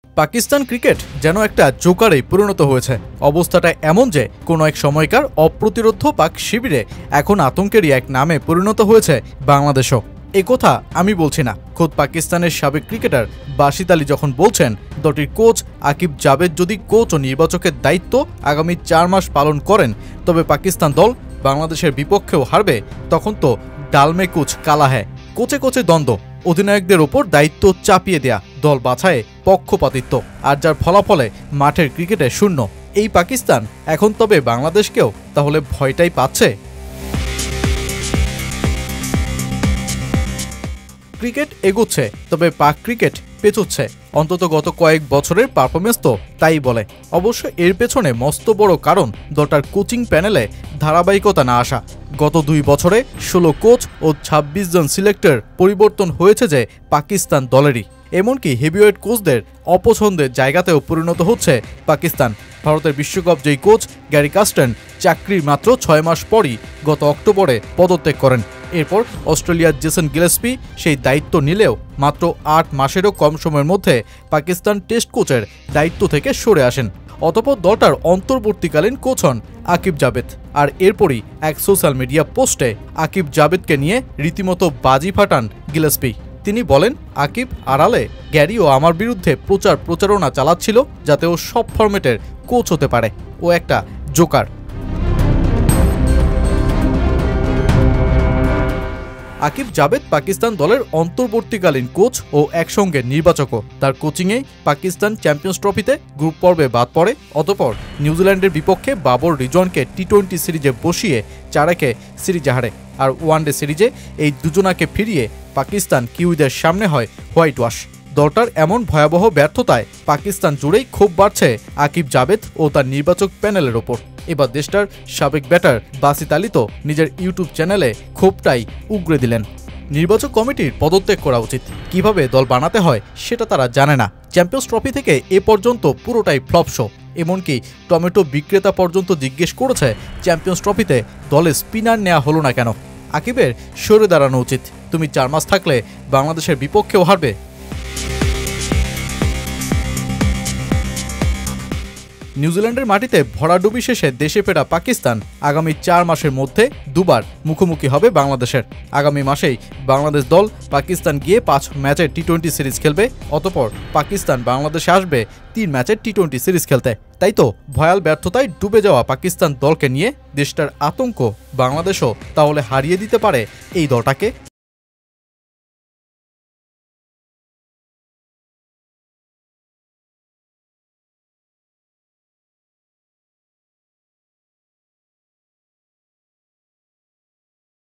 Pakistan cricket যেন একটা জোকারে পরিণত হয়েছে। অবস্থাটা এমন যে কোনো এক সময়কার অপ্রতিরোধ্য পাক শিবিরে এখন আতঙ্কেরই এক নামে পরিণত হয়েছে বাংলাদেশও। একথা আমি বলছি না, খোদ পাকিস্তানের সাবেক ক্রিকেটার বাশিত আলী যখন বলছেন দলটির কোচ আকিব জাভেদ যদি কোচ ও নির্বাচকের দায়িত্ব আগামী 4 মাস পালন করেন তবে পাকিস্তান দল বাংলাদেশের বিপক্ষেও হারবে, তখন তো ডালমে কুচ কালা হ্যায়। কোচে কোচে দ্বন্দ্ব, অধিনায়কদের ওপর দায়িত্ব চাপিয়ে দেয়া, দল বাছায়ে পক্ষপাতিত্ব, আর যার ফলাফলে মাঠের ক্রিকেটে শূন্য এই পাকিস্তান এখন তবে বাংলাদেশকেও তাহলে ভয়টাই পাচ্ছে। ক্রিকেট এগোচ্ছে, তবে পাক ক্রিকেট পেছোচ্ছে। অন্তত গত কয়েক বছরের পারফরমেন্স তো তাই বলে। অবশ্য এর পেছনে মস্ত বড় কারণ দলটার কোচিং প্যানেলে ধারাবাহিকতা না আসা। গত 2 বছরে 16 কোচ ও 26 জন সিলেক্টর পরিবর্তন হয়েছে যে পাকিস্তান দলেরই। এমনকি হেভিওয়েট কোচদের অপছন্দের জায়গাতেও পরিণত হচ্ছে পাকিস্তান। ভারতের বিশ্বকাপ জয়ী কোচ গ্যারি কাস্টেন চাকরির মাত্র 6 মাস পরই গত অক্টোবরে পদত্যাগ করেন। এরপর অস্ট্রেলিয়ার জেসন গিলেস্পি সেই দায়িত্ব নিলেও মাত্র 8 মাসেরও কম সময়ের মধ্যে পাকিস্তান টেস্ট কোচের দায়িত্ব থেকে সরে আসেন। অতঃপর দলটার অন্তর্বর্তীকালীন কোচ হন আকিব জাভেদ। আর এরপরই এক সোশ্যাল মিডিয়া পোস্টে আকিব জাভেদকে নিয়ে রীতিমতো বাজি ফাটান গিলেস্পি। তিনি বলেন, আকিব আড়ালে গ্যারি ও আমার বিরুদ্ধে প্রচারণা চালাচ্ছিল যাতে ও সব ফরম্যাটের কোচ হতে পারে, ও একটা জোকার। আকিব জাভেদ পাকিস্তান দলের অন্তর্বর্তীকালীন কোচ ও একসঙ্গে নির্বাচকও। তার কোচিংয়ে পাকিস্তান চ্যাম্পিয়ন্স ট্রফিতে গ্রুপ পর্বে বাদ পড়ে। অতঃপর নিউজিল্যান্ডের বিপক্ষে বাবর রিজওয়ানকে টি-20 সিরিজে বসিয়ে 4-1 সিরিজে হারে। আর ওয়ানডে সিরিজে এই দুজনাকে ফিরিয়ে পাকিস্তান কিউইদের সামনে হয় হোয়াইট ওয়াশ। দলটার এমন ভয়াবহ ব্যর্থতায় পাকিস্তান জুড়েই ক্ষোভ বাড়ছে আকিব জাভেদ ও তার নির্বাচক প্যানেলের ওপর। এবার দেশটার সাবেক ব্যাটার বাশিত আলী তো নিজের ইউটিউব চ্যানেলে ক্ষোভটাই উগরে দিলেন। নির্বাচক কমিটির পদত্যাগ করা উচিত, কিভাবে দল বানাতে হয় সেটা তারা জানে না। চ্যাম্পিয়ন্স ট্রফি থেকে এ পর্যন্ত পুরোটাই ফ্লপ শো। এমনকি টমেটো বিক্রেতা পর্যন্ত জিজ্ঞেস করেছে চ্যাম্পিয়ন্স ট্রফিতে দলে স্পিনার নেওয়া হলো না কেন। আকিবের সরে দাঁড়ানো উচিত। তুমি 4 মাস থাকলে বাংলাদেশের বিপক্ষেও হারবে। নিউজিল্যান্ডের মাটিতে ভরাডুবি শেষে দেশে ফেরা পাকিস্তান আগামী 4 মাসের মধ্যে দুবার মুখোমুখি হবে বাংলাদেশের। আগামী মাসেই বাংলাদেশ দল পাকিস্তান গিয়ে 5 ম্যাচের টি-20 সিরিজ খেলবে। অতঃপর পাকিস্তান বাংলাদেশে আসবে 3 ম্যাচের টি-20 সিরিজ খেলতে। তাই তো ভয়াল ব্যর্থতায় ডুবে যাওয়া পাকিস্তান দলকে নিয়ে দেশটার আতঙ্ক। বাংলাদেশও তাহলে হারিয়ে দিতে পারে এই দলটাকে।